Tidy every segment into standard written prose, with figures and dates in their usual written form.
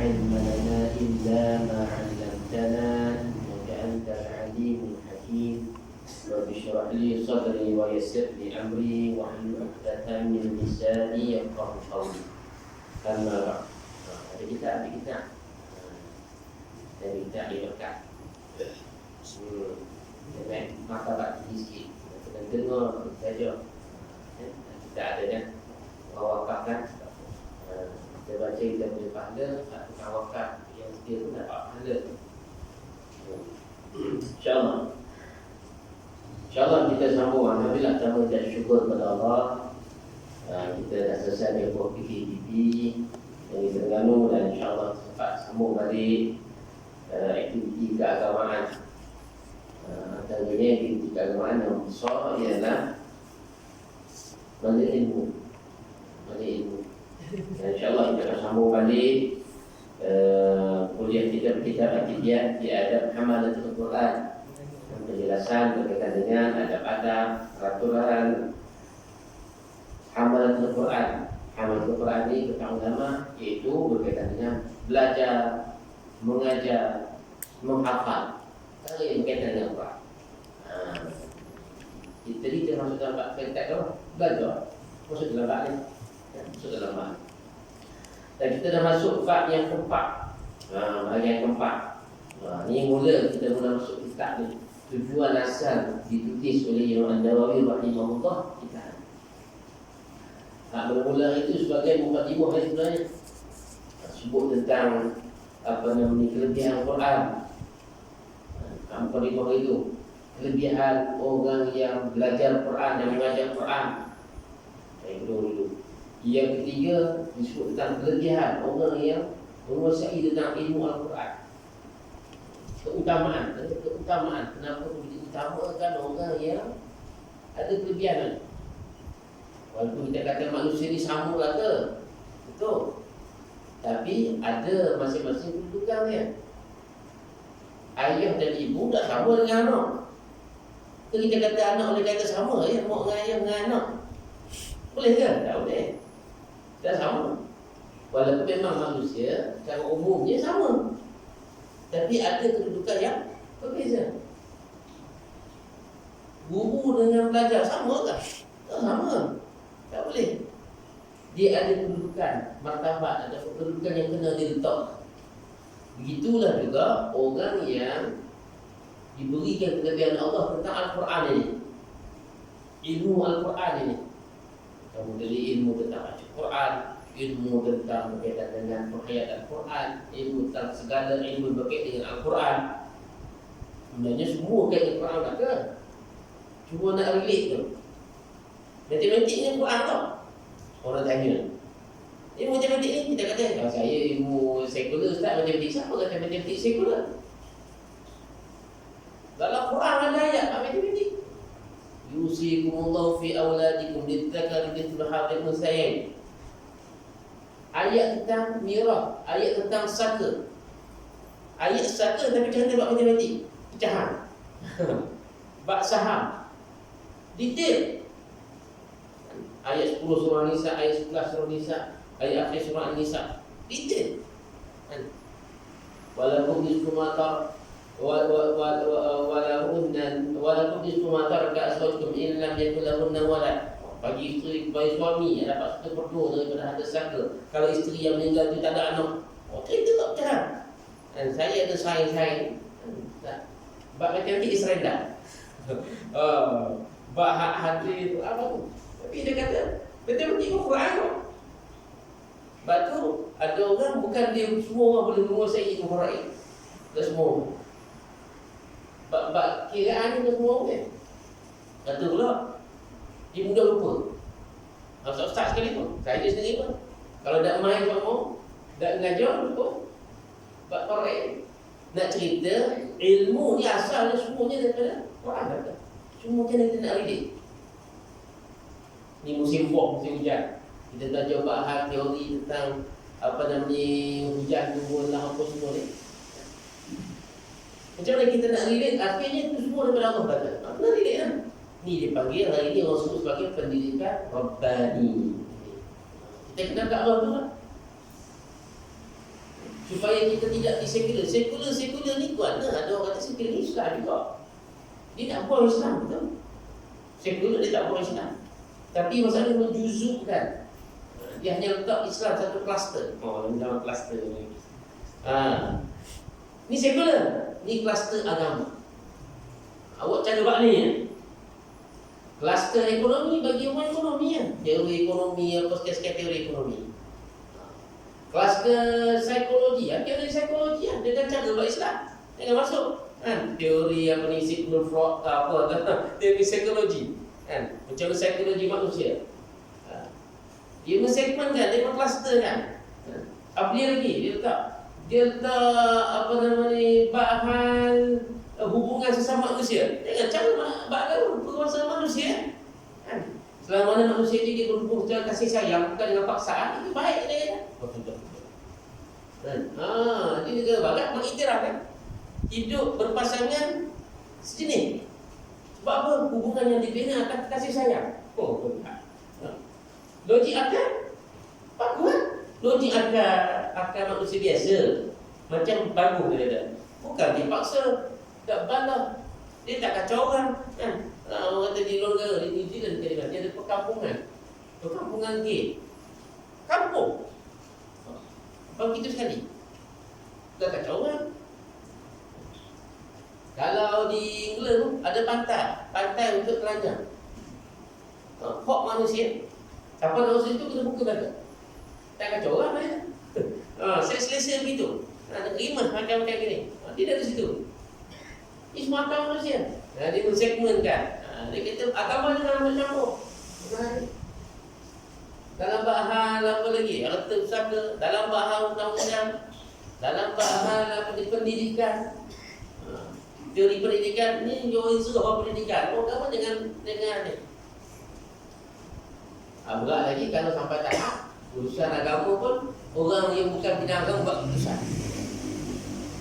علم لنا إلا ما علمتنا إنك أنت العليم الحكيم رب اشرح لي صدري ويسر لي أمري واحلل عقدة من لساني يفقهوا قولي. أما بعد, ada kita dari kita diberkat. Martabat tinggi sikit. Kita dengar saja. Kita ada kan wakaf kan. Kita baca kita boleh pahala, satu wakaf yang dia pun dapat pahala. InsyaAllah kita sambung. Alhamdulillah kita mengucap syukur kepada Allah. Kita dah selesai dengan PKPB yang di Terengganu dan insyaAllah sempat sambung balik aktiviti keagamaan. Antaranya aktiviti keagamaan yang besar ialah balik ilmu. Dan insyaAllah kita akan sambung balik kuliah kita aktiviti di adab Hamalatul Quran, penjelasan berkaitan dengan adab-adab, peraturan Hamalatul Quran. Hamalatul Quran ini kata ulama iaitu berkaitan dengan belajar, mengajar, menghafal. Kalau yang berkaitan dengan Quran. Jadi kita masuk dalam bab perintah tu, belajar. Masuk dalam bab ni. Masuk dalam bab. Dan kita dah masuk bab yang keempat. Bahagian keempat. Ni mula kita mula masuk kitab ni. Tujuan asal ditulis oleh Imam An-Nawawi rahimahullah kitab. Bermula itu sebagai mukadimah sebenarnya. Sebut tentang kelebihan Quran. Mukadimah itu kelebihan orang yang belajar Quran dan mengajar Quran. Dulu. Yang ketiga disebut tentang kelebihan orang yang menguasai tentang ilmu Al-Quran. Keutamaan kenapa diutamakan orang yang ada kelebihan. Walaupun kita kata manusia ni sama rata, betul. Tapi ada masing-masing kedudukan dia. Ayah dan ibu tak sama dengan anak. Kita kata anak boleh kata sama ya, mak dengan ayah dengan anak. Boleh ke? Tak boleh. Tak sama. Walaupun memang manusia secara umumnya sama. Tapi ada kedudukan yang berbeza. Guru dengan pelajar sama tak? Tak sama. Tak boleh. Dia ada kedudukan, martabat, ada kedudukan yang kena diletak. Begitulah juga orang yang diberikan kelebihan Allah tentang Al-Quran ini. Ilmu Al-Quran ini. Kamu dari ilmu tentang Al-Quran, ilmu tentang berkaitan dengan penghayatan Al-Quran, ilmu tentang segala ilmu berkaitan dengan Al-Quran. Sebenarnya semua kaitan Al-Quran tak ke? Cuma nak relate tu. Matematik ni Quran tau. Orang tanya, ilmu matematik ni kita kata, saya ilmu sekular ustaz matematik. Siapa kata matematik sekular? Dalam Quran ada ayat matematik. Yusikumullahu fi auladikum lidzakari mithlu hadzal unsayain. Ayat tentang mirah, ayat tentang saka. Ayat saka tapi kata bab matematik, pecahan. Bab saham. Detail. Ayat 10 surah Nisa, ayat 11 surah Nisa, ayat akhir surah Nisa. Detail. Walakum nisfu ma tar walakum nisfu ma taraka azwajukum in lam yakul lahunna walad. Bagi isteri, bagi suami yang dapat 1/2 daripada harta saka. Kalau isteri yang meninggal itu tak ada anak, kita tak pecahan. Dan saya ada saing-saing. Bab matematik Israel. Bab hati itu apa tu? Tapi dia kata matematik itu Quran tu. Sebab tu ada orang bukan dia semua orang boleh menguasai ilmu Quran. Tak semua. Bab kiraan ni semua boleh. Kata pula dia mudah lupa. Ustaz sekali pun, saya sendiri pun. Kalau tak main sama, tak mengajar lupa. Bab Quran. Nak cerita ilmu ni asalnya semuanya daripada Quran kata. Cuma kita nak read. Ni musim hujan. Kita belajar bahas teori tentang hujan turun lah apa semua ni. Macam mana kita nak relate? Akhirnya itu semua daripada Allah kata. Apa nak relate kan? Ni dipanggil hari ini orang sebut sebagai pendidikan Rabbani. Kita kenal kat Allah tu lah. supaya kita tidak disekular. Sekular ni kuat lah. Ada orang kata sekular ni Islam juga. Dia tak buang Islam, betul? Sekular dia tak buang Islam. Tapi masalahnya menjuzukkan. Dia hanya letak Islam satu kluster. Oh, ini dalam kluster ni. Ni sekular, ni kluster agama. Awak cara buat ni ya? Kluster ekonomi bagi orang ekonomi ya. Teori ekonomi, apa sikit-sikit teori ekonomi. Kluster psikologi ya, teori psikologi ya. Dengan cara buat Islam. Jangan masuk. Teori apa ni, Sigmund Freud apa teori psikologi. Macam psikologi manusia. Dia mensegmentkan, dia mengklusterkan. Apa dia lagi? Dia letak apa nama ni, bahan hubungan sesama manusia. Jangan cara bahan perkuasaan manusia. Selama mana manusia dia berhubung secara kasih sayang, bukan dengan paksaan, itu baik dia kata. Dia juga bagat mengiktirafkan hidup berpasangan sejenis. Sebab apa? Hubungan yang dibina akan kasih sayang. Logik akal bagus kan? Logik akal manusia biasa macam bagus dia kata. Bukan dia paksa, tak balas, dia tak kacau orang kan? Orang kata di luar negara, di New Zealand dia ada perkampungan gay, kampung begitu sekali, tak kacau orang. Kalau di England ada pantai untuk telanjang, hak manusia. Siapa nak usaha itu kena buka belakang. Tak kacau orang kan? Saya selesa begitu. Nak terima macam gini. Dia dari situ. Ini semua akal manusia. Dia mensegmentkan. Dia kata agama jangan campur. Dalam bahagian apa lagi? Harta pusaka, dalam bahagian undang-undang, dalam bahagian apa di pendidikan. Teori pendidikan ni jauh suruh pendidikan. Agama jangan ni. Berat lagi kalau sampai tahap urusan agama pun orang yang bukan bidang agama buat keputusan.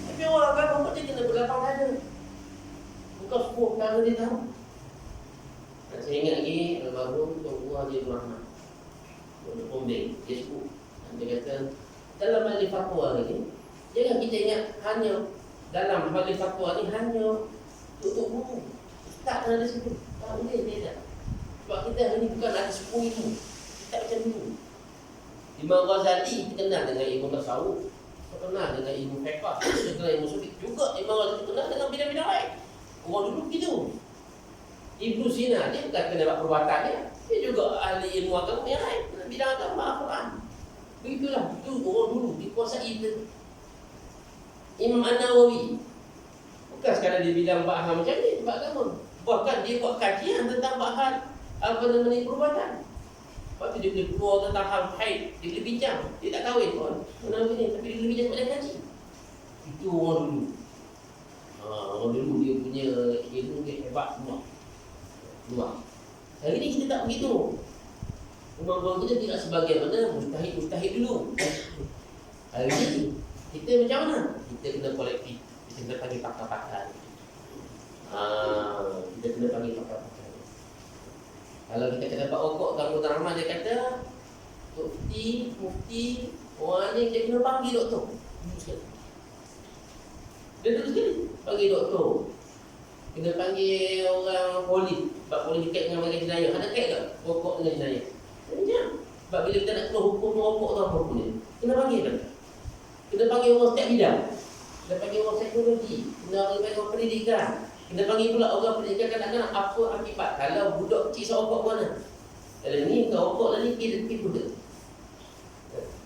Tapi orang agama pun dia kena berlapang dada. Bukan semua perkara dia tahu. Saya ingat lagi almarhum Tuan Guru Haji Rahman Tuan Pombeng, dia sebut. Dia kata dalam majlis fatwa ni, jangan kita ingat hanya dalam majlis fatwa ni hanya untuk guru. Tak ada sebut. Tak boleh dia. Sebab kita hari ni bukan ada 10 ilmu. Kita macam dulu. Imam Ghazali terkenal dengan ilmu tasawuf, terkenal dengan ilmu fiqh, terkenal dengan ilmu sufi. Juga Imam Ghazali terkenal dengan bidang-bidang lain. Orang dulu begitu. Ibnu Sina dia bukan kena buat perbuatan dia juga ahli ilmu agama yang lain, bidang agama Al-Quran. Begitulah, itu orang dulu dikuasai itu. Imam An-Nawawi bukan sekadar dia bidang bahan macam ni, sebab agama. Bahkan dia buat kajian tentang bahan apa namanya perubatan. Sebab tu dia boleh keluar tentang hal haid. Dia boleh bincang. Dia tak kahwin pun Nabi ni, tapi dia boleh bincang sebab dia kaji. Itu orang dulu. Orang dulu dia punya ilmu dia hebat semua. Luar. Hari ni kita tak begitu. Umar-umar kita tidak sebagaimana mustahid dulu. Hari ni kita macam mana? Kita kena kolektif. Kita kena panggil pakar-pakar. Kita kena panggil pakar-pakar. Kalau kita kena dapat okok, Tuan Rahman dia kata mufti, orang ni dia kena panggil doktor. Dia terus sekali panggil doktor. Kena panggil orang polis. Sebab polis dekat dengan bagian jenayah. Ada kait tak okok dengan jenayah? Macam. Sebab bila kita nak keluar hukum okok tu apa pun dia, kena panggil kan? Kena panggil orang setiap bidang. Kena panggil orang psikologi. Kena panggil orang pendidikan. Kena panggil pula orang pendidikan kadang-kadang apa akibat kalau budak kecil seokok mana. Kalau ni kau okok lagi kita tipu dia.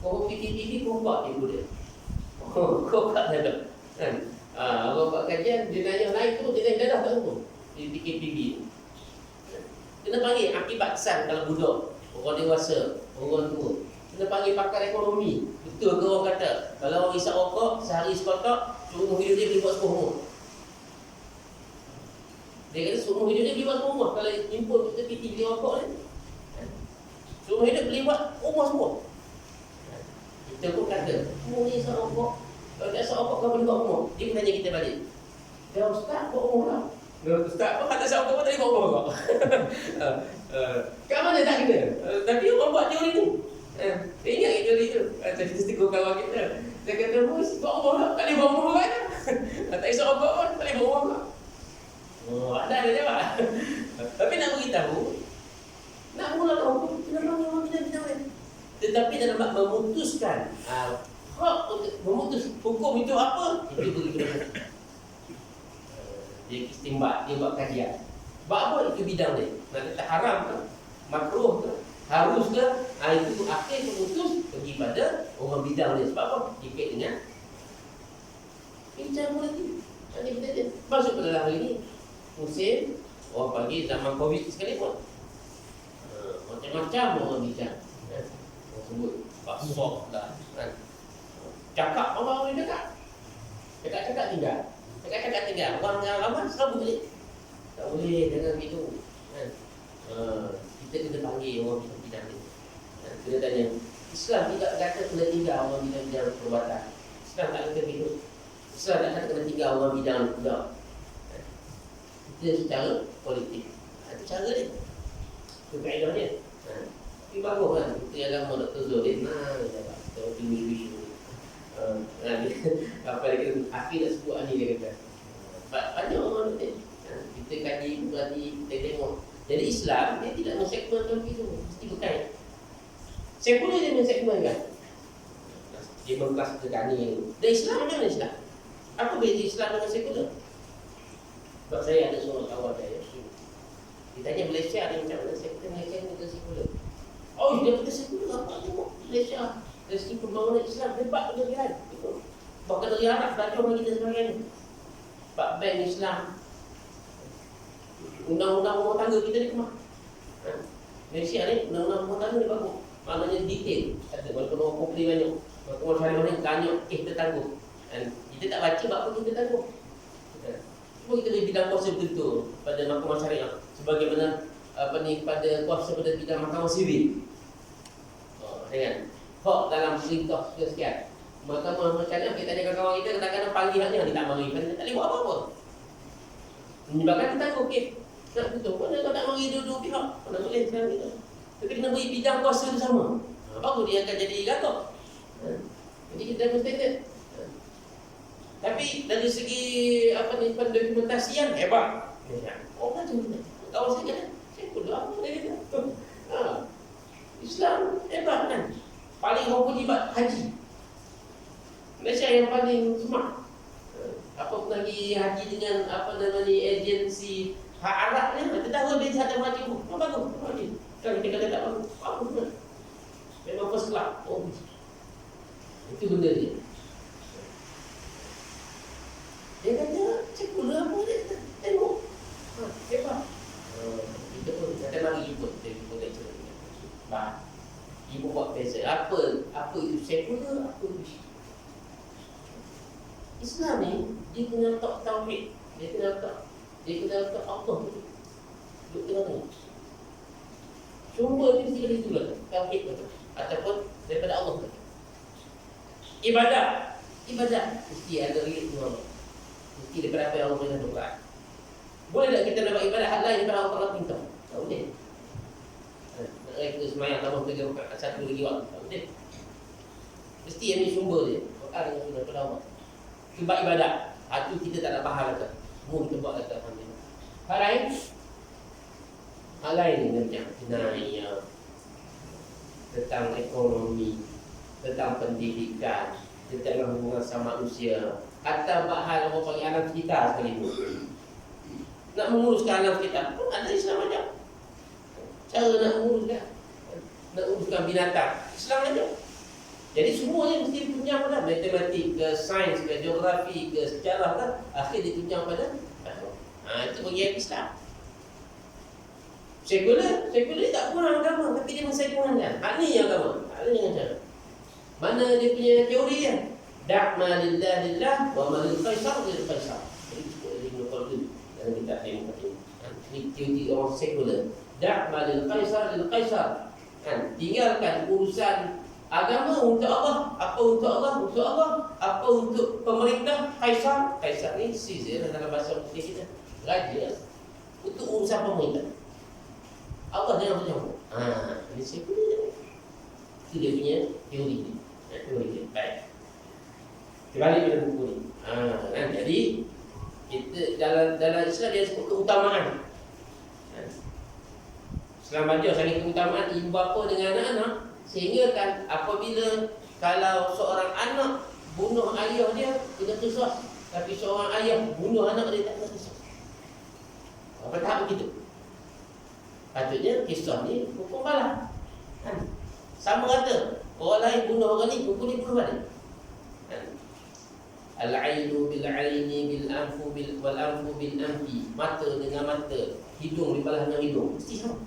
Kau fikir kau buat tipu dia. Kau tak ada kan? Orang buat kajian jenayah naik tu jenayah dadah tak hukum. Di PKPB. Kena panggil akibat kesan kalau budak, orang dewasa, orang tua. Kena panggil pakar ekonomi. Betul ke orang kata kalau orang isap rokok sehari sekotak, seumur hidup dia boleh buat 10 rumah. Dia kata seumur hidup dia boleh buat 10 rumah. Kalau jemput kita PT beli rokok ni, seumur hidup boleh buat rumah semua. Kita pun kata, ni isap rokok. Kalau tak isap rokok kau boleh buat rumah. Dia pun tanya kita balik. Ya Ustaz buat rumah lah. Ustaz pun kata isap rokok pun tadi buat rumah rokok. Kat mana tak kena? Tapi orang buat teori tu. Dia ingat teori tu. Tadi kita kawan kita. Dia kata, buat Allah lah, tak boleh buat Allah kan? Tak kisah Allah pun, tak boleh buat Allah. Oh, ada dia jawab. Tapi nak beritahu, nak mula Allah, kena panggil orang bidang-bidang lain. Tetapi dalam bab memutuskan, hak untuk memutus hukum itu apa? Itu begitu. Dia istimbat, dia buat kajian. Sebab apa itu bidang dia? Nak kata haram ke? Makruh ke? Harus ke? Itu akhir memutus pergi pada orang bidang dia. Sebab apa? Dikait dengan bincang politik. Ini benda dia. Masuk pada dalam hari ini, musim, orang panggil zaman Covid sekalipun. Macam-macam orang bincang. Orang sebut, basok lah. Cakap, orang boleh cakap. Cakap-cakap tinggal. Cakap-cakap tinggal. Orang yang ramai selalu boleh. Tak boleh jangan begitu. Kita kena panggil orang bidang ni. Kita tanya, Islam tidak kata kena tinggal orang bidang perubatan. Islam tak kata begitu. Islam tak kata kena tinggal orang bidang budak. Kita secara politik. Itu cara dia. Itu kaedah dia. Tapi bagus kan. Kita agama Dr. Zorin. Kita opini isu. Apa dia kata, akhir nak sebut ni dia kata. Banyak orang ni. Kita kaji, berarti kita tengok. Jadi Islam, dia tidak mensegmentkan itu. Mesti berkait. Sekular dia mensegmentkan. Dia mengkelaskan ni. Dan Islam macam mana Islam? Apa beza Islam dengan sekular? Sebab saya ada seorang kawan saya. Dia tanya Malaysia ni macam mana? Saya kata Malaysia ni kata sekular. Oh, dia kata sekular. Apa tengok Malaysia? Dari segi pembangunan Islam, hebat negara. Bahkan negara Arab belajar dengan kita sekarang ni. Sebab bank Islam, undang-undang rumah tangga kita ni kemah. Malaysia ni, undang-undang rumah tangga ni bagus. Maknanya detail. Kata, walaupun orang komplain banyak, walaupun orang mana banyak, kita tangguh. Kita tak baca, apa kita tangguh. Cuma kita boleh bidang kuasa betul-betul pada mahkamah syariah. Sebagaimana pada kuasa pada bidang mahkamah sivil. Dengan hak dalam perintah sekian. Mahkamah syariah, kita tanya kawan kita, kadang-kadang panggil haknya, dia tak mari. Dia tak boleh buat apa-apa. Menyebabkan kita tangguh, okey. Nak betul, mana kau tak mari dua-dua pihak? Mana boleh sekarang kita. Tapi kena beri bidang kuasa tu sama. Baru dia akan jadi gatok. Jadi kita mesti ingat. Tapi dari segi pendokumentasian hebat. Oh macam mana? Kawan saya kata, saya pun apa dia kata. Islam hebat kan. Paling orang pujibat haji. Malaysia yang paling semak. Apa pergi haji dengan agensi hak Arab ni, kita tahu dia ada haji pun. Bagus, bagus. Kan kita kata tak bagus. Bagus kan. Memang first class. Oh. Itu benda dia. Dia kata, sekular apa dia kata? Tengok. Hebat. Kita pun kata mari jumpa. Kita jumpa lecturer. Baik. Ibu buat beza. Apa itu sekular? Apa itu Islam ni, dia kena letak tauhid. Dia kena letak Allah tu. Duduk tengah-tengah. Sumber dia mesti dari itulah. Tauhid tu. Ataupun daripada Allah tu. Ibadah mesti ada rilik dengan Allah. Mesti daripada apa yang Allah berikan Al-Quran. Boleh tak kita dapat ibadah hal lain daripada Allah Ta'ala minta? Tak boleh. Kita semayang tambah 3 rakaat, 1 lagi waktu. Tak boleh. Mesti ambil sumber dia. Quran yang sudah daripada Allah. Sebab ibadah. Itu kita tak nak faham kata. Semua kita buat kata Alhamdulillah. Hal lain ni macam jenayah, tentang ekonomi, tentang pendidikan, tentang hubungan sama manusia, atau hal orang panggil alam sekitar sekalipun. Nak menguruskan alam sekitar pun ada Islam aja. Cara nak menguruskan binatang, Islam aja. Jadi semuanya mesti ditunjang pada matematik ke, sains ke, geografi ke, sejarah ke, akhir ditunjang pada itu bagian Islam. Sekular tak kurang agama, tapi dia mensekularkan. Hak ni agama. Hak ni dengan cara. Mana dia punya teori dia? Da'ma lillah wa ma lil qaisar lil qaisar. Jadi cukup dari Ibn Khaldun dalam kitab ini. Ini teori orang sekular. Da'ma lil qaisar. Tinggalkan urusan agama untuk Allah. Apa untuk Allah? Untuk Allah. Apa untuk pemerintah? Kaisar. Kaisar ni Caesar dalam bahasa Inggeris kita. Raja. Untuk urusan pemerintah. Allah jangan bercampur. Ini sekular. Itu dia punya teori ni. Teori dia. Baik. Balik pada buku ni. Kan? Jadi kita dalam Islam dia sebut keutamaan. Islam ajar saling keutamaan ibu bapa dengan anak-anak, sehingga kan apabila kalau seorang anak bunuh ayah dia kena qisas, tapi seorang ayah bunuh anak dia tak kena qisas. Apa tahap begitu? Patutnya kisah ni hukum balas. Kan? Sama rata. Orang lain bunuh orang ni, hukum ni bunuh balik. Kan? Al-ainu bil-aini bil-anfu wal-anfu bil-anfi. Mata dengan mata, hidung dibalas dengan hidung. Mesti sama.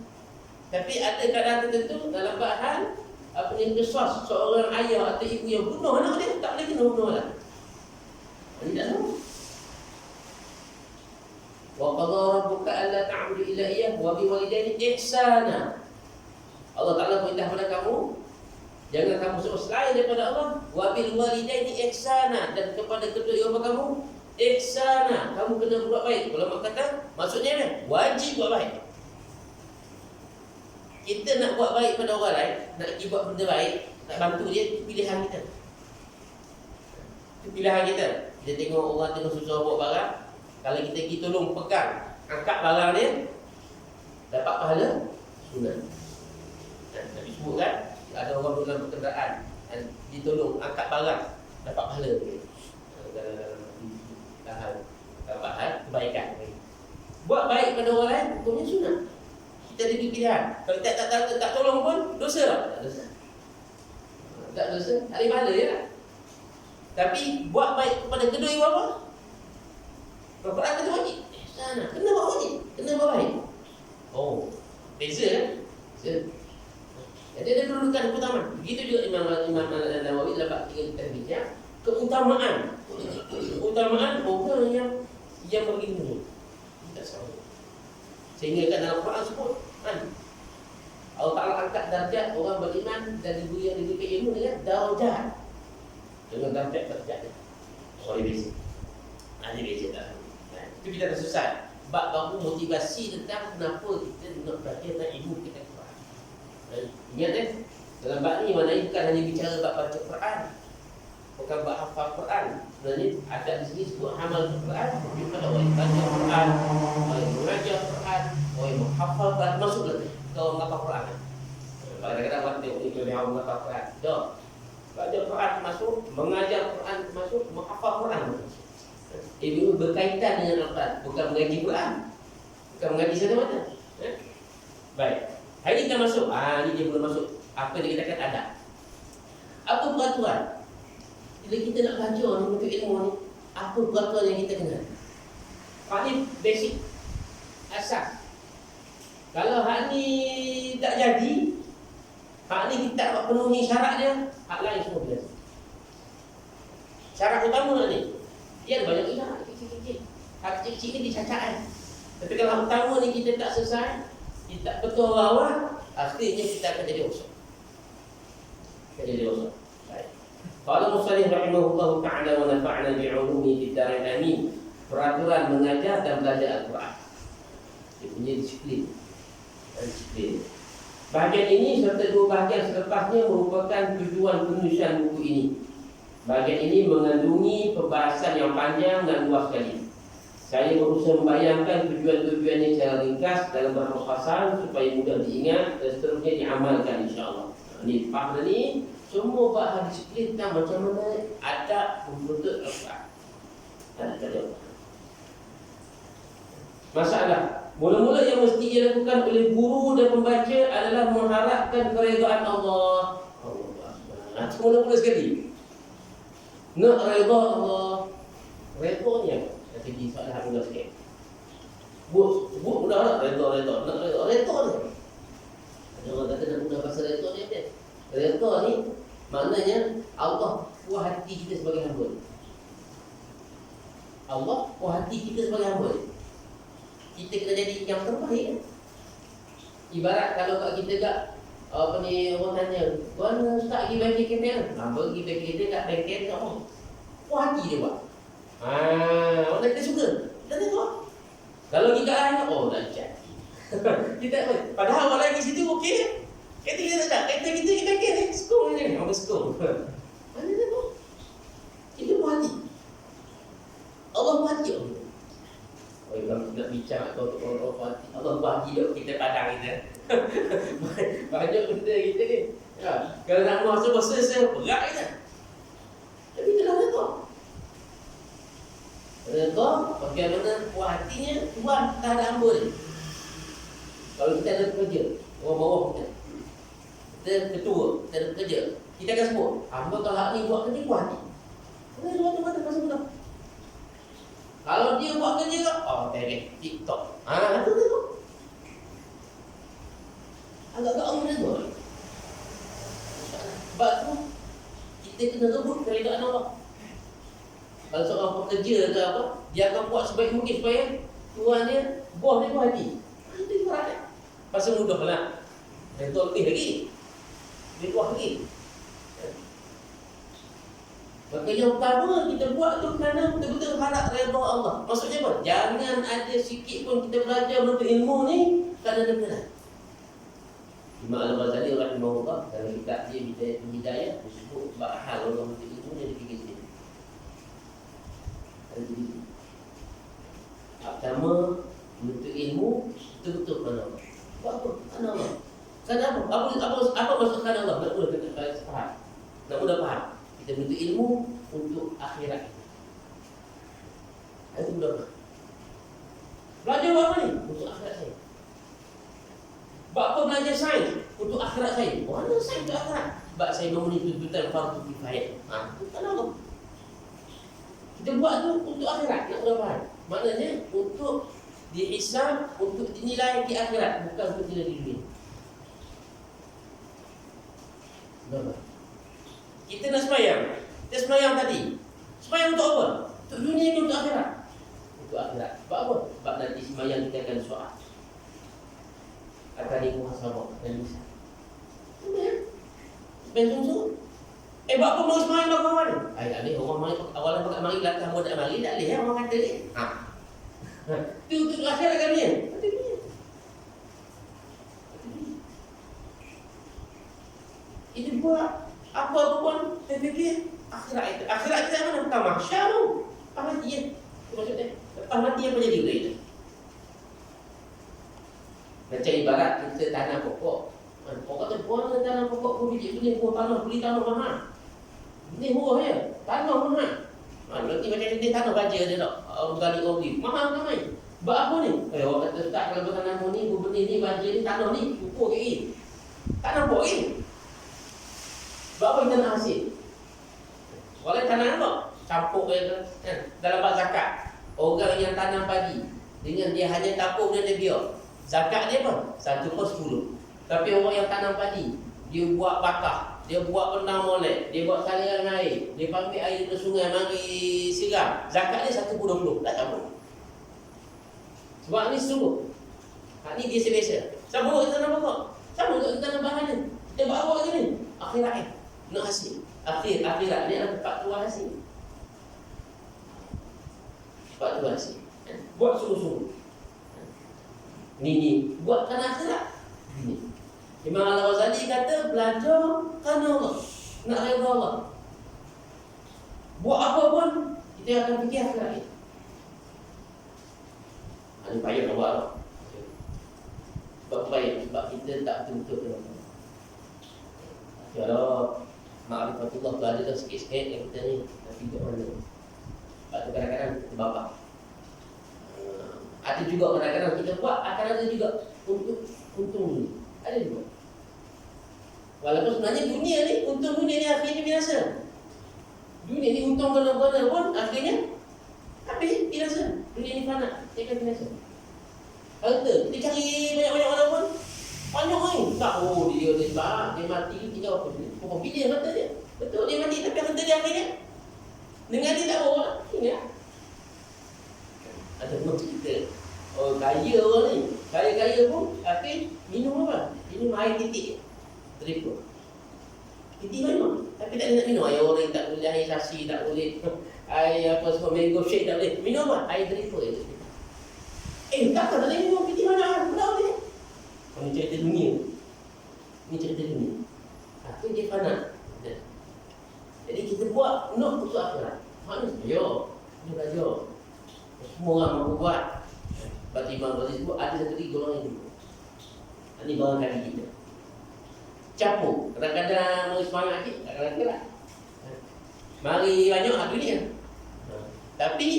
Tapi ada keadaan tertentu dalam bahan apa yang qisas seorang ayah atau ibu yang bunuh anak dia tak boleh kena bunuh anak. Ini tak tahu. Wa qadha rabbuka alla ta'budu illa iyyahu wa bil walidayni ihsana. Allah Taala perintah kepada kamu, jangan kamu sembah selain daripada Allah. Wa bil walidayni ihsana, dan kepada kedua ibu bapa kamu ihsana. Kamu kena buat baik. Ulama kata maksudnya apa? Wajib buat baik. Kita nak buat baik pada orang lain, nak pergi buat benda baik, nak bantu dia, itu pilihan kita. Itu pilihan kita. Kita tengok orang tengah susah bawa barang, kalau kita pergi tolong pegang, angkat barang dia, dapat pahala sunat. Nabi sebut kan, ada orang dalam kenderaan dan ditolong angkat barang, dapat pahala dapat kebaikan. Buat baik pada orang lain, hukumnya sunat. Kita ada pilihan. Kalau tak tolong pun dosa tak? Tak dosa. Tak dosa. Tak ada pahala ya. Tapi buat baik kepada kedua ibu bapa. Al-Quran kata wajib. Sana, kena buat wajib. Kena buat baik. Oh, beza kan? Beza. Jadi ada kedudukan keutamaan. Begitu juga Imam Nawawi dalam bab 3 kita bincang keutamaan. Keutamaan orang yang berilmu. Tidak sama. Sehingga kan dalam Quran sebut kan, Allah Ta'ala angkat darjat orang beriman dan diberi yang diberi ilmu dengan darjat, dengan darjat-darjatnya. Oh, dia beza. Dia beza tak? Itu kita dah selesai. Bab baru motivasi tentang kenapa kita nak belajar tentang ilmu kita Quran. Ingat dalam bab ni mana bukan hanya bicara bab baca Quran, bukan bab hafal Quran. Sebenarnya ada di sini sebut amal Quran, juga ada orang baca Quran, orang mengajar Quran, orang menghafal Quran, masuk lagi kalau menghafal Quran. Kadang-kadang orang tengok ni lebih awal menghafal Quran. Dah, baca Quran masuk, mengajar Quran masuk, menghafal Quran masuk. Ini berkaitan dengan Al-Quran, bukan mengaji Quran, bukan mengaji semata-mata. Baik, hari ini kita masuk. Ini dia mula masuk. Apa yang kita kata ada. Apa peraturan? Bila kita nak belajar ni, untuk ilmu ni, apa peraturan yang kita kenal? Hak ni basic, asas. Kalau hak ni tak jadi, hak ni kita tak penuhi syarat dia, hak lain semua biasa. Syarat utama ni, dia ada banyak syarat kecil-kecil. Hak kecil-kecil ni dicacat kan. Tapi kalau hak utama ni kita tak selesai, kita tak betul awal, akhirnya kita akan jadi rosak. Jadi rosak. Qala musannif rahimahullahu ta'ala wa nafa'na bi'ulumihi fid dharain amin. Peraturan mengajar dan belajar Al-Quran. Dia punya disiplin. Bahagian ini serta dua bahagian selepasnya merupakan tujuan penulisan buku ini. Bahagian ini mengandungi pembahasan yang panjang dan luas sekali. Saya berusaha membayangkan tujuan-tujuannya secara ringkas dalam beberapa pasal supaya mudah diingat dan seterusnya diamalkan insya-Allah. Ini pada ni semua bahagian disiplin tentang macam mana adab menuntut Al-Quran. Masalah mula-mula yang mesti dilakukan oleh guru dan pembaca adalah mengharapkan keredaan Allah. Allah. Mula-mula sekali nak redha Allah. Redanya nanti di soalan mula sikit. Buat mudah nak redha. Nak redha ni. Ada orang kata nak guna bahasa redha ni apa? Redha ni maknanya Allah puas hati kita sebagai hamba. Allah puas hati kita sebagai hamba. Kita kena jadi yang terbaik kan? Ibarat kalau kat kita kat apa ni, orang tanya, "Tuan ustaz pergi bengkel kereta?" Pergi bengkel kereta kat bengkel tak apa. Puas hati dia buat. Orang kita suka. Kita tengok. Kalau pergi kat lain, dah jadi. Kita padahal orang lain di situ okey. Kereta kita tak, kereta kita di bengkel ni, skor ni. Apa skor? Mana tengok. Kita puas hati. Kalau nak bincang atau orang Allah bagi dok kita padang kita. Banyak benda kita ni. Ya. Kalau nak masuk bersih berat kita. Tapi kita dah tahu. Redha bagaimana puas hatinya Tuhan tak ada hamba ni. Kalau kita ada kerja, orang bawah kita ketua, kita ada kerja, kita akan sebut hamba kalau hak ni buat kerja puas hati. Boleh buat tu pasal mudah. Kalau dia buat kerja TikTok. Tu. Agak-agak orang redha. Sebab tu kita kena rebut keredaan Allah. Kalau seorang pekerja ke apa, dia akan buat sebaik mungkin supaya tuan dia, bos dia puas hati. Itu ibarat dia. Pasal mudah lah. Dan tu lebih lagi. Lebih puas lagi. Maka yang pertama kita buat tu kerana betul-betul harap redha Allah. Maksudnya apa? Jangan ada sikit pun kita belajar menuntut ilmu ni kerana dia benar. Imam Al-Ghazali rahimahullah dalam kitab dia Bidayatul Hidayah disebut sebab hal orang menuntut ilmu dia fikir sendiri. Pertama, menuntut ilmu betul-betul kerana Allah. Buat apa? Kerana Allah. Kerana apa? Apa maksud kerana Allah? Nak mudah kita faham. Nak mudah faham. Kita menuntut ilmu untuk akhirat kita. Itu mudah faham. Belajar buat apa ni? Untuk akhirat saya. Buat apa belajar sains? Untuk akhirat saya. Mana sains untuk akhirat? Sebab saya memenuhi tuntutan fardu kifayah. Itu kerana Allah. Kita buat tu untuk akhirat, nak faham. Maknanya untuk dihisab, untuk dinilai di akhirat, bukan untuk dinilai di dunia. Kenapa? Kita nak sembahyang. Kita sembahyang tadi. Sembahyang untuk apa? Untuk dunia ke untuk akhirat? Untuk akhirat. Sebab apa? Sebab nanti sembahyang kita akan soal. Akan dimuhasabah dan bisa. Sembahyang. Sembahyang sungguh. Buat apa mau sembahyang kawan? Ni orang mari awalan pakai mari belakang buat tak mari tak boleh orang kata ni. Tu untuk akhirat kan dia. Itu buat apa pun fikir akhirat itu. Akhirat kita mana bukan mahsyar tu. Lepas mati ya. Maksudnya lepas mati apa jadi benda itu? Macam ibarat kita tanam pokok. Pokok tu buang tanam pokok pun biji punya buah tanah, beli tanah mahal. Ini buah ya, tanah mahal. Nanti macam dia tanah baja dia tak. Gali oli, mahal ramai. Buat apa ni? Orang kata tak kalau bertanam ni, benih ni, baja ni, tanah ni, ukur lagi. Tak nampak lagi. Sebab apa kita nak hasil? Orang tanam apa? Campur dia kan? Dalam bab zakat. Orang yang tanam padi dengan dia hanya tapur dan dia biar. Zakat dia apa? 1/10. Tapi orang yang tanam padi, dia buat bakah, dia buat pendam molek, dia buat saliran air, dia ambil air dari sungai mari siram. Zakat dia 1/20. Tak tahu. Sebab ni sungguh. Hak ni biasa biasa. Sama kita tanam pokok. Sama kita tanam bahan ni. Kita buat apa lagi ni? Akhirat ni. Nak hasil. Akhirat ni adalah tempat tuan hasil. Tempat tuan hasil. Buat sungguh-sungguh. Ni buat kerana akhirat. Ni. Imam Al-Ghazali kata belajar kerana Allah. Nak redha Allah. Buat apa pun kita akan fikir akhirat ni. Ini payah nak buat. Sebab payah. Sebab kita tak betul-betul kena. Kalau ma'rifatullah tu ada dah sikit-sikit yang kita ni tapi tak mana. Sebab tu kadang-kadang kita bapak. Ada juga kadang-kadang kita buat akan ada juga untuk untung ni. Ada juga. Walaupun sebenarnya dunia ni, untung dunia ni akhirnya biasa. Dunia ni untung kalau-kalau pun akhirnya habis biasa. Dunia ni fana, dia akan biasa. Harta, kita cari banyak-banyak orang pun banyak ni. Tak, dia sebab dia mati tinggal apa ni? Berapa bilion harta dia? Betul dia mati tapi harta dia akhirnya dengan dia tak bawa. Ingat? Ada pun cerita. Kaya orang ni. Kaya-kaya pun akhir minum apa? Minum air titik. Dripper. Titik minum. Tapi tak nak minum air orang tak boleh, air sasi tak boleh, air apa semua mango shake tak boleh. Minum apa? Air dripper je. Takkan tak boleh minum titik mana? Tak boleh. Ini cerita dunia. Ini cerita dunia. Itu dia fana. Jadi kita buat untuk akhirat. Mana? Yo. Dia belajar. Semua orang mampu buat. Sebab Imam Ghazali sebut ada satu lagi golongan yang dulu. Ini barangkali kita capur. Kadang-kadang mari semangat sikit, kadang-kadang gerak. Mari banyak dunia. Tapi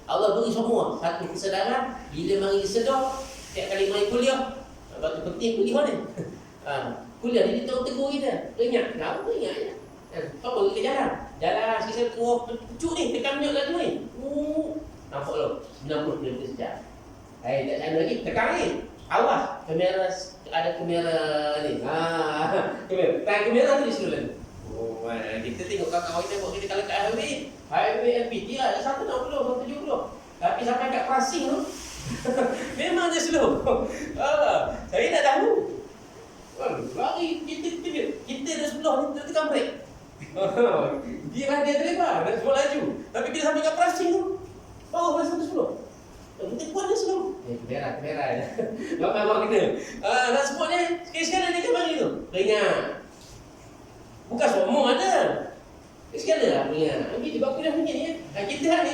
Allah beri semua satu kesedaran. Bila mari sedar, setiap kali mari kuliah, waktu penting pergi mana? Kuliah dia tahu tegur kita. Ingat, tahu ingat je. Apa kita jalan? Jalan sikit tengok pucuk ni, tekan minyak lagi ni. Nampak lah 90 km sejam. Tak ada lagi, tekan ni. Awas, kamera ada kamera ni. Kamera tu di sebelah ni. Kita tengok kawan kita buat kita kalau kat highway LPG lah 160, 170. Tapi sampai kat crossing tu memang dia slow. Saya tak tahu. Lari kita dah sebelah ni kita tekan brake. Dia driver nak semua laju. Tapi bila sampai kat crossing tu baru rasa tu slow. Kita kuat dia slow. Kamera je. Abang kita. Nak sebut ni sekali-sekala dia kembali tu. Ingat. Bukan semua ada. Sekali lah punya. Kita baku dah punya ni. Kita ni.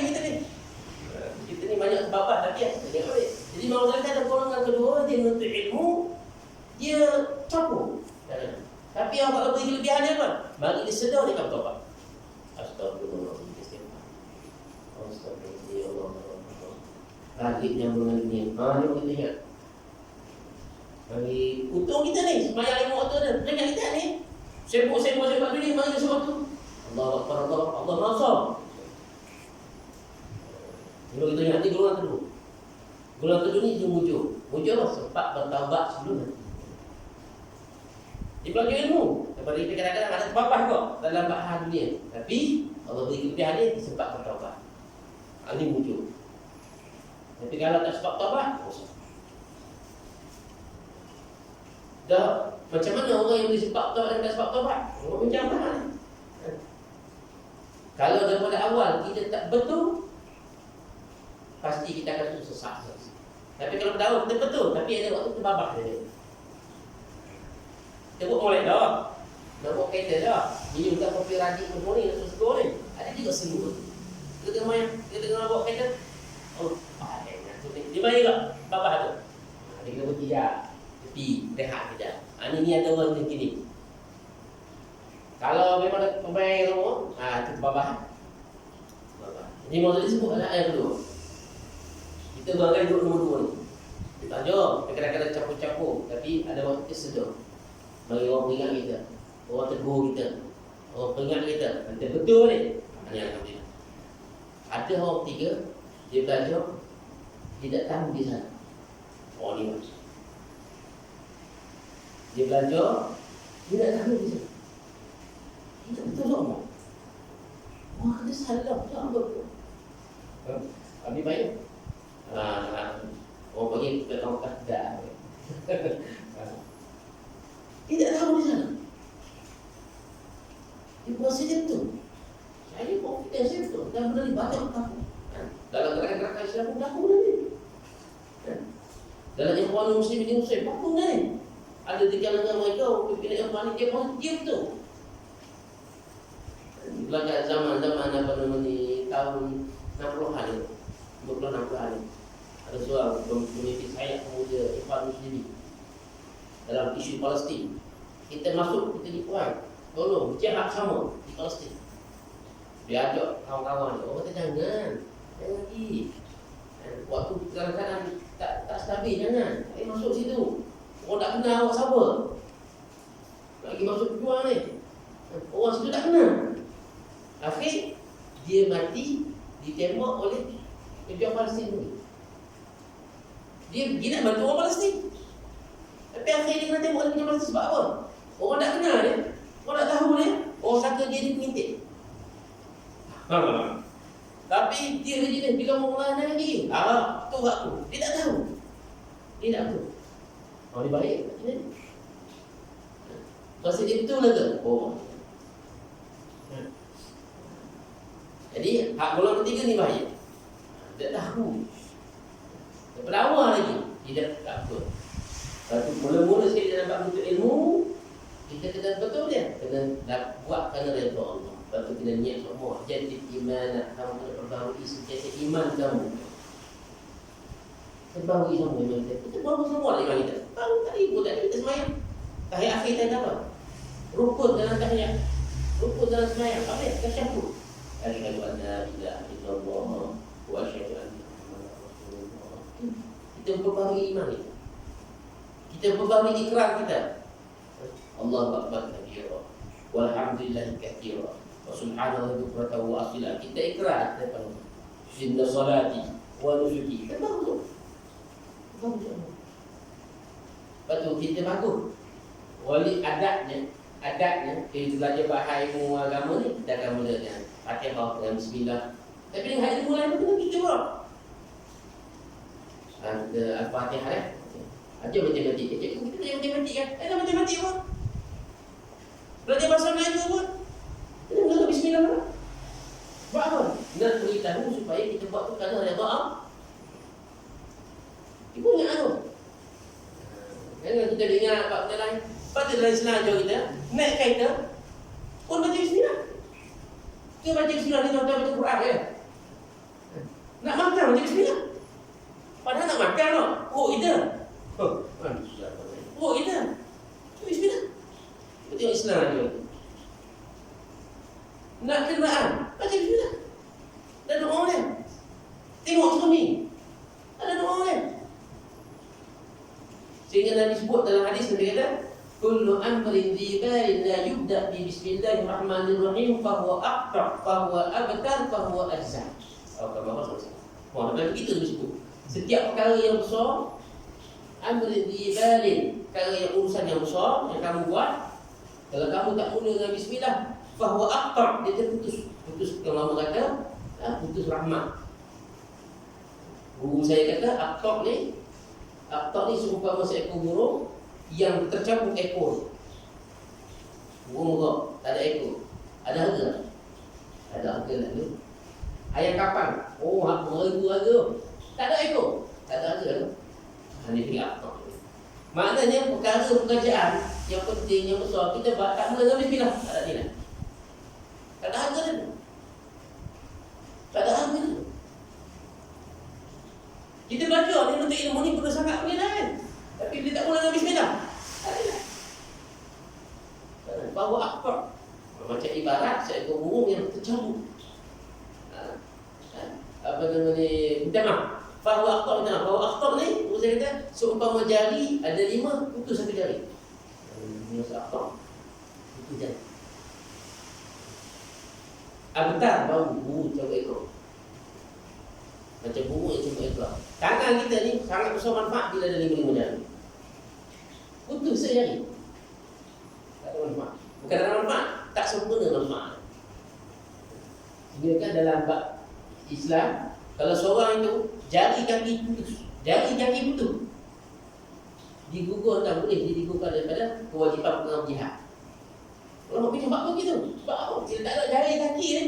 Kita ni banyak sebabah tapi tengok balik. Jadi Imam Ghazali ada golongan kedua, dia menuntut ilmu, dia capur. Tapi yang tak beri kelebihan dia apa? Mari dia sedar dia akan bertobat. Astagfirullahaladzim. Astagfirullah. Lagi yang mengenai ni kita ingat. Mari untung kita ni sembahyang 5 waktu dah. Ingat kita ni. Sibuk-sibuk dunia mari sesuatu. Allahu Akbar, Allah Maha. Kalau kita ingat ni golongan kedua. Golongan kedua ni dia muncul sempat bertaubat sebelum ni. Dia belajar ilmu. Daripada kita kadang-kadang ada sebabah kok dalam bahagian dunia. Tapi Allah beri kelebihan dia sempat bertaubat. Ini muncul. Tapi kalau tak sebab taubat, dah macam mana orang yang boleh sebab taubat dan tak sebab taubat? Macam mana? Kalau daripada awal kita tak betul, pasti kita akan sesat. Tapi kalau pada awal kita betul, tapi ada waktu terbabak dia. Kita buat molek dah. Nak buat kereta dah. Ini bukan kopi radik semua ni, nak susu ni. Ada juga semua. Kita tengah bawa kereta. Dia main tak? Babak tu. Dia kena bertijak. Tepi, rehat kejap. Ni ada orang macam ni. Kalau memang ada pemain semua, itu babak. Ini maksudnya sebut anak yang kedua. Kita barangkali duduk nombor 2 ni. Kita jom, kadang-kadang capur-capur. Tapi ada waktu kita sedar. Bagi orang peringat kita, orang tegur kita, orang peringat kita. Nanti betul ni. Ini Alhamdulillah. Ada orang ketiga, dia belajar, dia tak tahu di sana. Oh ni maksud. Dia belajar, dia tak tahu di sana. Dia tak betul semua. Wah, dia salah. Tak betul. Habis baik. Orang panggil ke orang kadar. Dia tak tahu di sana. Dia puasa dia betul. Saya confidence dia betul. Dan benda ni banyak berlaku. Dalam gerakan-gerakan Islam pun berlaku benda ni. Dalam Ikhwanul Muslimin di Mesir berlaku benda ni. Ada di kalangan mereka, pimpinan Ikhwan ni, dia puasa dia betul. Belajar zaman-zaman apa nama ni, tahun 60-an ni, 50-60-an ni. Ada seorang pemimpin sayap pemuda Ikhwan Muslimin dalam isu Palestin. Kita masuk, kita dipuan, tolong, jihad sama di Palestin. Dia ajak kawan-kawan dia, orang kata jangan lagi. Waktu kadang-kadang tak stabil, jangan. Masuk situ. Orang tak kenal awak siapa. Lagi masuk jual ni. Orang situ tak kenal. Akhir dia mati ditembak oleh pejuang Palestin ni. Dia nak bantu orang Palestin. Tapi akhir dia kena tembak oleh pejuang Palestin sebab apa? Orang tak kenal dia. Orang tak tahu dia. Orang sangka dia pengintik. Tapi dia bila mau melana lagi. Tu aku. Dia tak tahu. Dia tak tahu. Dia baik. Rasa dia betul lah ke? Jadi hak golongan ketiga ni bahaya. Dia tahu. Daripada awal lagi dia tak apa. Lepas tu mula-mula sekali dia dapat menuntut ilmu, kita kena betul dia. Kena buat kerana redha Allah. Lepas tu kena niat semua. Jadi iman kamu kena perbaharui sentiasa iman kamu. Baru semua iman kita. Kita baru semua iman kita. Baru tak ribut tadi kita semayang. Tahiyat akhir tak apa. Rukun dalam tahiyat. Rukun dalam semayang. Apa ya? Tasyahud. Asyhadu an la ilaha illallah wa asyhadu anna Muhammadar Rasulullah. Kita memperbarui iman kita. Kita memperbarui ikrar kita. Allahu akbar kabira. Walhamdulillahi katsira. Wa subhanallahi bukratan wa asila. Kita ikrar kita pada inna salati wa nusuki. Kita bagus. Bagus. Lepas kita bagus. Wali adatnya kita belajar bahasa ilmu agama ni, kita akan mula dengan Fatihah dengan Bismillah. Tapi dengan hari mulai itu kena kita pula. Al-Fatihah ya. Ajar matematik. Kita belajar matematik kan? Ada matematik pun. Belajar bahasa Melayu pun. Kita mula Bismillah pula. Buat apa? Nak beritahu supaya kita buat tu kerana ada doa. Ibu ingat tu. Jangan kita dengar apa benda lain. Lepas tu dalam Islam ajar kita, naik kereta pun baca Bismillah. Kita baca Bismillah ni tuan-tuan baca Quran ya. Nak makan baca Bismillah. Padahal nak makan tau. Oh kita. Oh kita. Bismillah. Kita tengok Islam ajar. Nak kenderaan, baca Bismillah. Dan doa dia. Tengok suami. Ada doa dia. Sehingga Nabi sebut dalam hadis Nabi kata, kullu amrin dhibalin la yubda bi bismillahirrahmanirrahim fahuwa aqta fahuwa abtar fahuwa ajza. Wah, dan begitu disebut. Setiap perkara yang besar, amrin dhibalin, perkara yang urusan yang besar yang kamu buat, kalau kamu tak mula dengan bismillah, fahuwa aqta, dia terputus. Putus kalau orang kata, putus rahmat. Guru saya kata aqta ni seumpama seekor burung yang tercabut ekor. Burung merah, tak ada ekor. Ada harga? Ada harga tak ada. Ayam kapang, oh beribu harga. Tak ada ekor, tak ada harga tu. Ini dia apa? Maknanya perkara pekerjaan yang penting, yang besar, kita buat tak mula dengan bismillah. Tak ada nilai. Tak ada harga tu. Tak ada harga tu. Kita belajar ni untuk ilmu ni perlu sangat penilaian. Tapi bila tak mula dengan bismillah, tak ada. Bahawa akbar. Macam ibarat seekor burung yang tercabut. Apa nama ni? Minta maaf. Bahawa akbar, minta maaf. Bahawa akbar ni, saya kata, seumpama jari ada 5, putus satu jari. Ini akbar. Putus jari. Abtar bau burung cabut ekor. Macam burung yang cabut ekor. Tangan kita ni sangat besar manfaat bila ada 5 jari. Putus sejari. Tak ada manfaat. Bukan ada manfaat, tak sempurna manfaat. Sehingga kan dalam bab Islam, kalau seorang itu jari kaki putus, digugurkan, boleh digugurkan daripada kewajipan pengamal jihad. Kalau nak sebab apa gitu? Sebab apa? Bila tak ada jari kaki ni,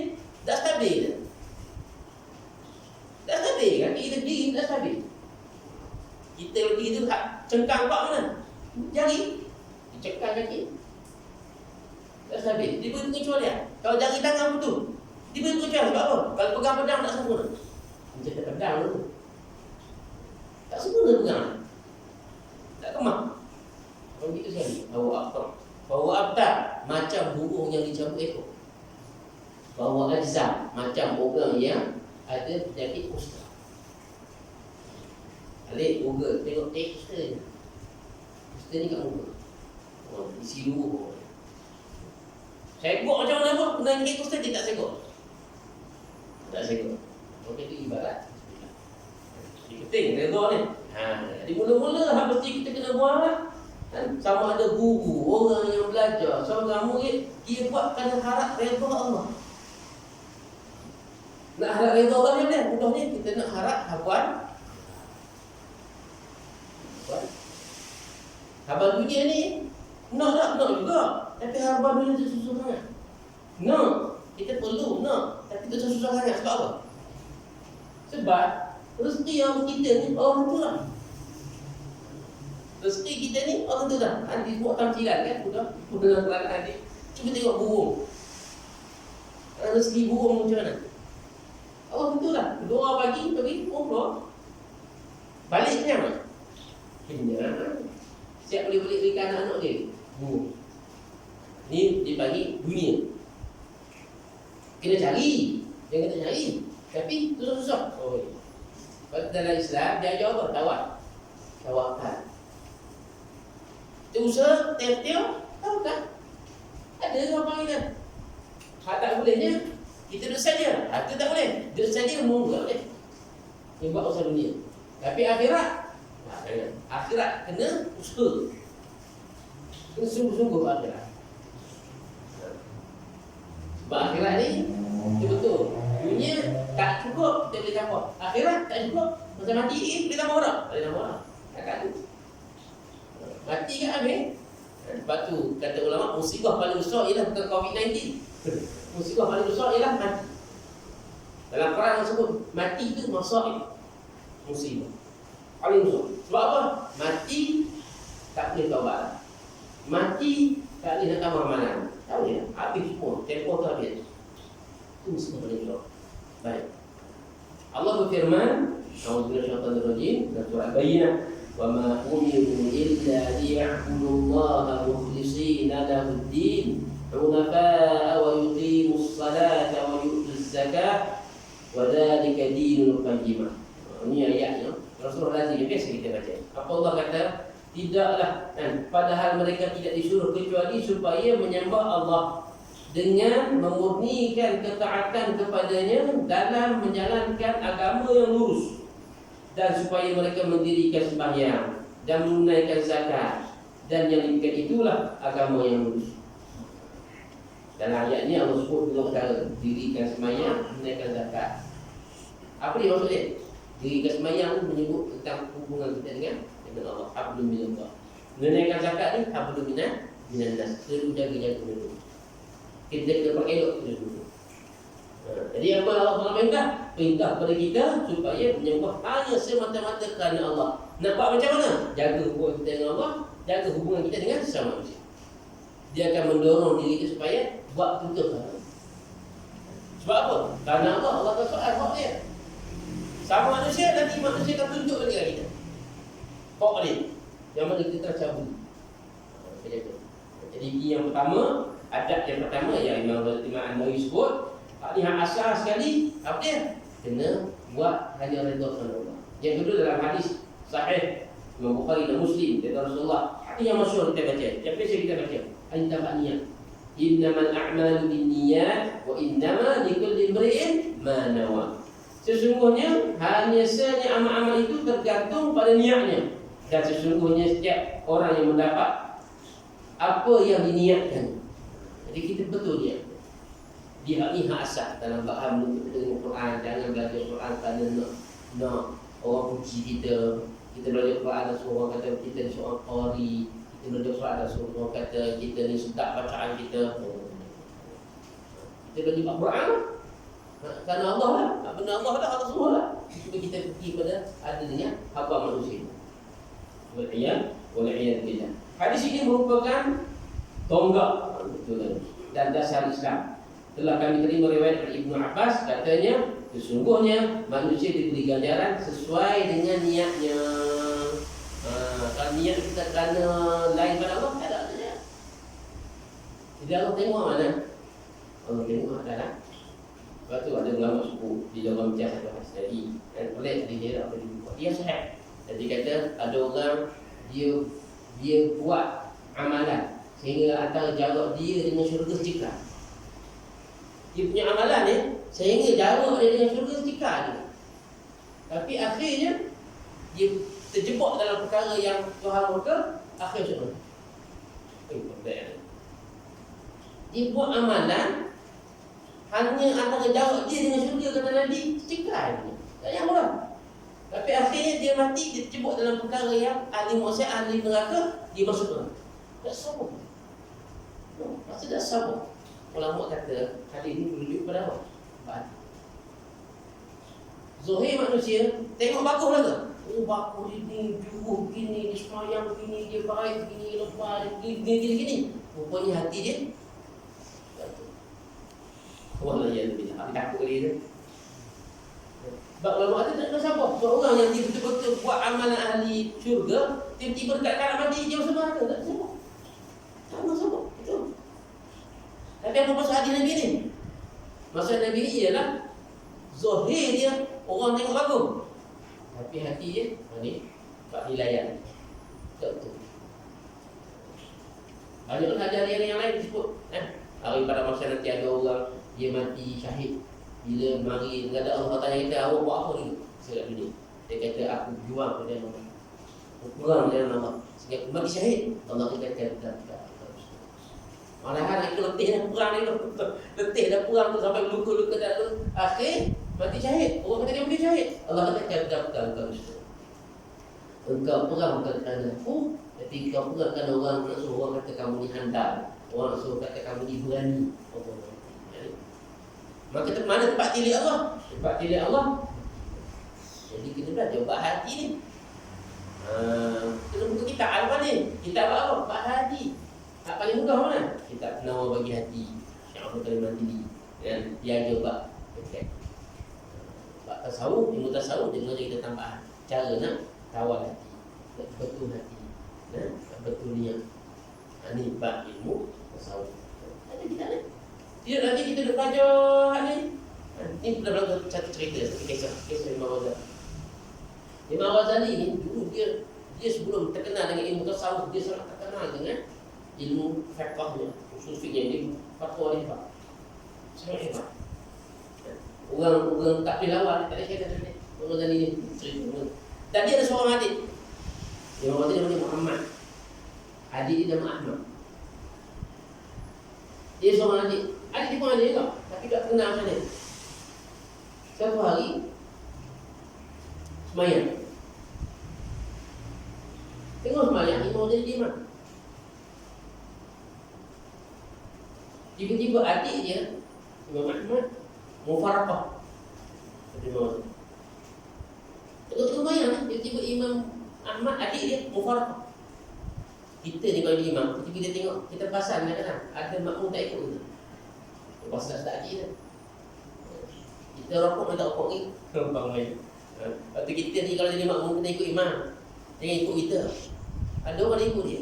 tak stabil. Tak stabil, kaki kita berdiri tak stabil. Kita berdiri tu cengkang kuat mana? Jari, dicekal kaki. Tak stabil, dia boleh pengecualian. Kalau jari tangan putus, dia boleh pengecualian. Sebab apa? Kalau pegang pedang tak sempurna. Macam pedang tu, tak sempurna pegang. Tak kemak. Kalau begitu sekali, bahawa abtar macam burung yang dicabut ekor. Bahawa ajzam macam orang yang ada penyakit kusta. Alik muka, tengok kusta ni. Kusta ni kat muka. Isi luruh. Segok macam mana pun, kena penyakit kusta dia tak segok. Tak segok. Okey, itu ibarat. Ini penting, redha ni. Jadi mula-mula mesti kita kena buat lah. Sama ada guru, orang yang belajar, seorang murid, dia buat kerana harap redha Allah. Nak harap redha Allah ni kan? Mudahnya kita nak harap habuan. Habuan dunia ni nak juga. Tapi habuan dunia tu susah sangat. Nak, kita perlu nak, tapi tu susah sangat. Sebab apa? Sebab rezeki yang kita ni orang tu lah. Rezeki kita ni orang tu lah. Nanti buat tampilan kan? Sudah dalam Quran nanti. Cuba tengok burung. Rezeki burung macam mana? Allah tentu lah. Doa pagi, pergi, keluar. Balik kenyang tak? Kenyang. Siap boleh balik berikan anak-anak dia. Ni dia bagi dunia. Kena cari. Jangan tak cari. Tapi susah-susah. Kalau dalam Islam dia ajar apa? Tawakal. Kita usaha tiap-tiap tawakal. Ada orang panggil hak tak bolehnya kita duduk saja. Hak tu tak boleh. Duduk saja umum tak boleh. Dia buat usaha dunia. Tapi akhirat akhirat kena usaha. Kena sungguh-sungguh akhirat. Sebab akhirat ni betul-betul dunia tak cukup kita boleh tambah. Akhirat tak cukup. Masa mati boleh tambah tak? Boleh tambah tak? Kakak tu mati kan habis. Sebab tu kata ulama musibah paling besar ialah bukan COVID-19. Musibah paling besar ialah mati. Dalam Quran yang sebut mati itu masaib, musibah paling besar. Sebab apa? Mati tak boleh taubat. Mati tak boleh nak tambah amalan. Tak boleh. Habis semua. Tempoh tu habis. Itu musibah paling besar. Baik. Allah berfirman, A'udzubillahi minasyaitonir rajim, dalam surah Al-Bayyinah, "Wa ma umiru illa liya'budullaha mukhlishina lahud-din, hunafa'a wa yuqimus salata wa yu'tuz zakata, wa dzalika dinul qayyimah." Ini ayatnya. Rasulullah lazim biasa kita baca. Apa Allah kata? Tidaklah padahal mereka tidak disuruh kecuali supaya menyembah Allah dengan memurnikan ketaatan kepadanya dalam menjalankan agama yang lurus, dan supaya mereka mendirikan sembahyang dan menunaikan zakat, dan yang demikian itulah agama yang lurus. Dalam ayat ini Allah sebut dua perkara, dirikan sembahyang, menunaikan zakat. Apa dia maksud dia? Dirikan sembahyang itu menyebut tentang hubungan kita dengan Allah. Hablum minallah. Menunaikan zakat ni hablum minannas. Perlu jaga-jaga dulu. Kita kena pakai elok dulu. Jadi apa Allah Taala perintah? Perintah kepada kita supaya menyembah hanya semata-mata kerana Allah. Nampak macam mana? Jaga hubungan kita dengan Allah, jaga hubungan kita dengan sesama manusia. Dia akan mendorong diri kita supaya buat betul-betul. Sebab apa? Kerana Allah akan soal hak dia. Sama manusia, nanti manusia akan tunjuk dengan kita. Hak dia. Yang mana kita tercabut. Jadi yang pertama, adab yang pertama yang Imam An-Nawawi sebut, hak asal sekali, apa dia? Kena buat hanya redha kerana Allah. Yang kedua dalam hadis sahih Imam Bukhari dan Muslim dari Rasulullah, hadis yang masyhur kita baca. Yang biasa kita baca, anta ba'niyah. Innamal a'malu binniyat wa innama likulli imri'in ma nawa. Sesungguhnya hanya saja amal-amal itu tergantung pada niatnya, dan sesungguhnya setiap orang yang mendapat apa yang diniatkan. Jadi kita betul dia. Dia ni hak asal dalam faham dengan Quran. Jangan belajar Quran kerana nak orang puji kita. Kita belajar Quran dan semua orang kata kita ni seorang qari. Kita belajar Quran dan semua orang kata kita ni sedap bacaan kita. Kita belajar Quran kerana Allah lah. Benda Allah lah, Allah semua lah. Cuba kita pergi pada adanya hamba manusia. Wal'iyad billah. Hadis ini merupakan tonggak dan dasar Islam. Telah kami terima riwayat dari Ibnu Abbas, katanya sesungguhnya manusia diberi ganjaran sesuai dengan niatnya. Kalau niat kita kerana lain pada Allah, tak ada artinya. Jadi Allah tengok mana? Allah tengok adalah. Lepas tu ada ulama suku di dalam jasa hadis tadi, dan boleh dia apa dia sahih. Jadi kata ada orang dia buat amalan sehingga antara jarak dia dengan syurga setikar. Dia punya amalan ni sehingga jarak dia dengan syurga setikar dia. Tapi akhirnya dia terjebak dalam perkara yang Tuhan murka, akhir syurga. Dia buat amalan hanya antara jarak dia dengan syurga kata Nabi setikar dia. Tak yang murah. Tapi akhirnya dia mati, dia terjebak dalam perkara yang ahli maksiat, ahli neraka, dia masuk neraka. Tak sabar. Masa tak sabar. Ulama kata hadis ini merujuk pada apa? Hati. Zahir manusia tengok bagus lah ke? Oh bagus ini, juruh begini, dia semayang begini, dia baik begini, lepas begini. Rupanya hati dia Wallah ya lebih takut kali tu. Sebab ulama kata tak ada siapa. Sebab orang yang dia betul-betul buat amalan ahli syurga, tiba-tiba dekat kanan mati dia masuk neraka. Tak ada siapa. Tak ada siapa. Betul. Tapi apa maksud hadis Nabi ni? Maksud Nabi ni ialah zahir dia orang tengok bagus. Tapi hati dia ni tak hilayah. Tak betul. Banyak hadis yang lain disebut. Hari pada masa nanti ada orang dia mati syahid. Bila mari kata Allah tanya kita, awak buat apa ni sekat dunia? Dia kata aku berjuang pada Allah. Aku perang dalam Allah. Sehingga mati syahid. Allah kata tak. Malahan itu letih dah perang ni tu. Letih dah perang tu sampai luka-luka dah tu. Akhir mati syahid. Orang kata dia mati syahid. Allah kata tak. Engkau perang kerana aku. Tapi kau perang kerana orang nak suruh orang kata kamu ni handal. Orang nak suruh kata kamu ni berani. Maka mana tempat tilik Allah? Tempat tilik Allah. Jadi kita belajar bab hati ni. Kita buka kitab apa ni? Kitab apa? Bab hati. Tak paling mudah mana? Kitab Penawar Bagi Hati. Syekh Abdul Karim Mandiri. Dan dia ada bab dekat. Bab tasawuf, ilmu tasawuf dengan kita tambahan cara nak kawal hati. Nak betul hati. Nak betul niat. Ini bab ilmu tasawuf. Ada kitab ni. Tidak nanti kita nak belajar ni. Ini pernah berlaku satu cerita, kisah Imam Ghazali. Imam Ghazali ni dulu dia sebelum terkenal dengan ilmu tasawuf, dia sangat terkenal dengan ilmu fiqhnya, usul fikih dia fatwa dia hebat. Sangat hebat. Orang tak boleh lawan, tak ada kata ni. Imam Ghazali ni cerita. Dan dia ada seorang adik. Imam Ghazali namanya Muhammad. Adik dia nama Ahmad. Dia seorang adik. Adik dia pun ada juga, tapi tak kenal macam mana. Satu hari semayang. Tengok semayang, Imam Ghazali diam. Tiba-tiba adik dia, Imam Ahmad, mufaraqah. Tengok semayang, tiba-tiba Imam Ahmad, adik dia, mufaraqah. Kita ni kalau imam, tiba-tiba dia tengok, kita perasan kadang-kadang ada makmum tak ikut kita. Lepas sedap-sedap adik dia. Kita rokok minta rokok ni. Bang main. Lepas tu kita ni kalau jadi makmum kena ikut imam. Jangan ikut kita. Ada orang dia ikut dia.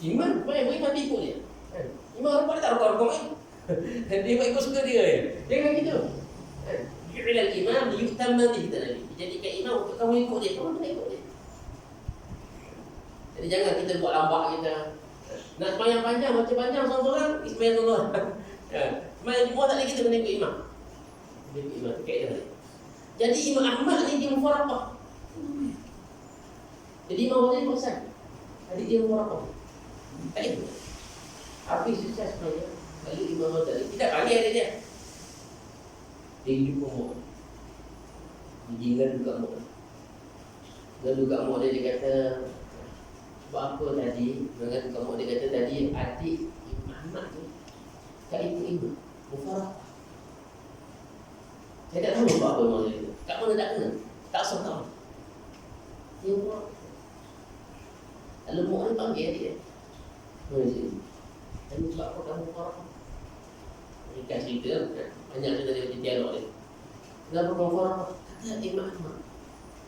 Imam, main imam dia ikut dia. Imam rokok dia tak rokok-rokok main. Dia buat ikut suka dia. Jangan gitu. Ju'ilal imam liyutamma bihi kata Nabi. Dijadikan imam untuk kamu ikut dia. Kamu kena ikut dia. Jadi jangan kita buat lambat kita. Nak semayang panjang, baca panjang seorang-seorang, semayang seorang. Semayang Jumaat tak lagi kita kena ikut imam. Kena ikut imam, terkait dia balik. Jadi Imam Ahmad ni dia mufaraqah. Jadi Imam Ghazali pesan, adik dia mufaraqah. Tak ikut. Habis sukses sebenarnya. Lalu Imam Ghazali tidak panggil adik dia. Dia jumpa mak. Dia lalu kat mak. Lalu kat mak dia kata, sebab apa tadi? Dengan kat mak dia kata tadi, adik Imam Ahmad tu tak ikut imam. Mufaraqah. Saya tak tahu apa Imam Ghazali tu. Kat mana tak kena? Tak asal tahu. Dia buat. Lalu mak dia panggil adik dia. Mana sini? Dan sebab apa kamu mufaraqah? Ikan cerita banyak cerita dari dialog dia. Kenapa kamu mufaraqah? Kata Imam Ahmad,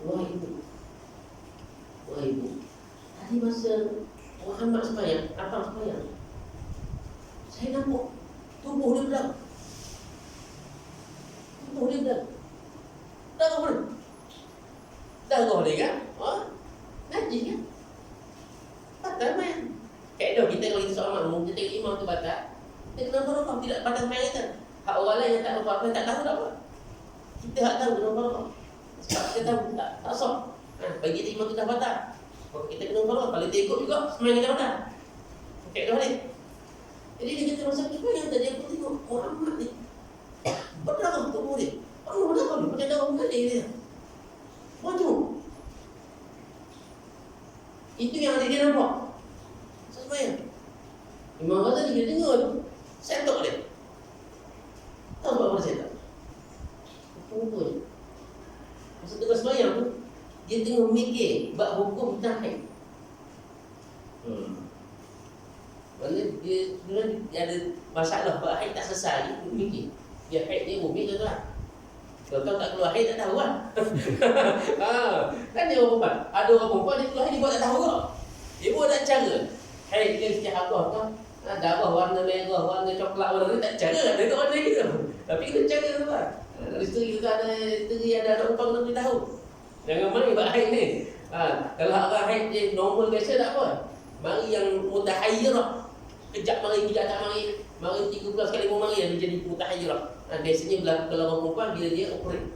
wahai ibu, tadi masa Muhammad sembahyang, abang sembahyang, saya nampak tubuh dia belang. Darah mana? Darah dia kan? Najis kan? Batal main. Kaedah kita kalau kita seorang makmum, kita tengok imam tu batal, kita kena mufaraqah, tidak batal main kita. Hak orang lain yang tak mufaraqah, tak tahu tak apa. Kita hak tahu kena mufaraqah. Sebab kita tahu tak sah. Bagi kita imam tu dah batal. Kalau kita kena mufaraqah, kalau kita ikut juga semayang kita batal. Kaedah ni. Jadi dia kata masa tu yang tadi aku tengok Muhammad ni berdarah tubuh dia. Penuh darah ni, macam darah mengalir dia. Macam itu yang dia nampak. Sesuai. Imam Ghazali dia dengar tu, setok dia. Tahu apa saya tak? Apa je. Masa tengah sembahyang tu, dia tengah mikir bab hukum tahid. Maksudnya dia sebenarnya dia ada masalah bab haid tak selesai, dia mikir. Dia haid dia mungkin tu lah. Kalau tak keluar air tak tahu kan. Kan dia orang perempuan. Ada orang perempuan dia keluar air dia buat tak tahu tak. Dia buat tak cara. Haid dia mesti hadah tu. Darah warna merah, warna coklat, warna ni tak cara. Dia tak warna gitu. Tapi kita cara tu kan. Isteri kita ada isteri ada perempuan tak tahu. Jangan main buat haid ni. Kalau orang haid dia normal biasa tak apa. Mari yang mutahayyirah. Kejap mari, kejap tak mari. Mari 3 bulan sekali mau mari dia jadi mutahayyirah. Biasanya berlaku kalau orang perempuan bila dia operate.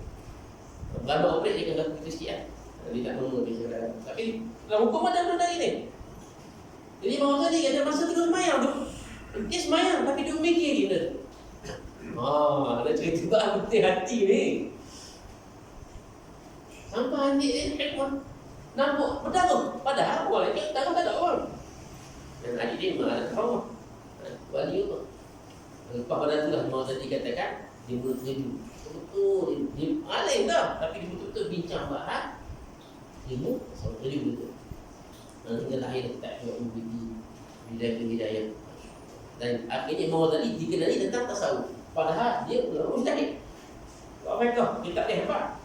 Berapa operate dia akan laku kita sikit kan. Dia tak normal biasa. Tapi dalam hukum ada benda ini. Jadi bahawa tadi ada masa terus semayang tu. Dia semayang tapi dia mikir dia. Ada cerita bahan betul hati ni. Sampai adik dia hikmah. Nampak berdarah. Padahal awal lagi darah tak ada orang. Dan adik dia memang ada trauma. Wali apa? Lepas pada itulah Imam tadi katakan dia betul-betul dia alim dah. Tapi dia betul-betul bincang bahas ilmu sampai dia betul. Hingga lahir tak hidayah. Dan akhirnya Imam tadi dikenali tentang tasawuf. Padahal dia belum mustahil. Kalau mereka dia tak ada hebat.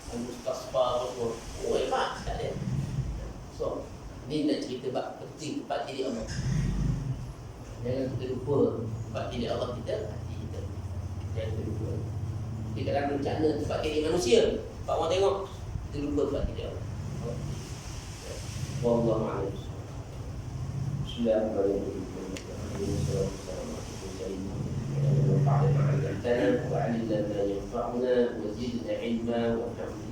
Al-Mustasfa Rasul. Oh hebat tak ada. So, ni nak cerita bab penting tempat diri Allah. Jangan kita lupa tempat diri Allah kita, hati kita. Jangan kita lupa. Kita kadang bencana tempat diri manusia. Pak orang tengok, kita lupa tempat diri Allah. Wallahu a'lam. Bismillahirrahmanirrahim. وعلمنا ما ينفعنا وزدنا علما والحمد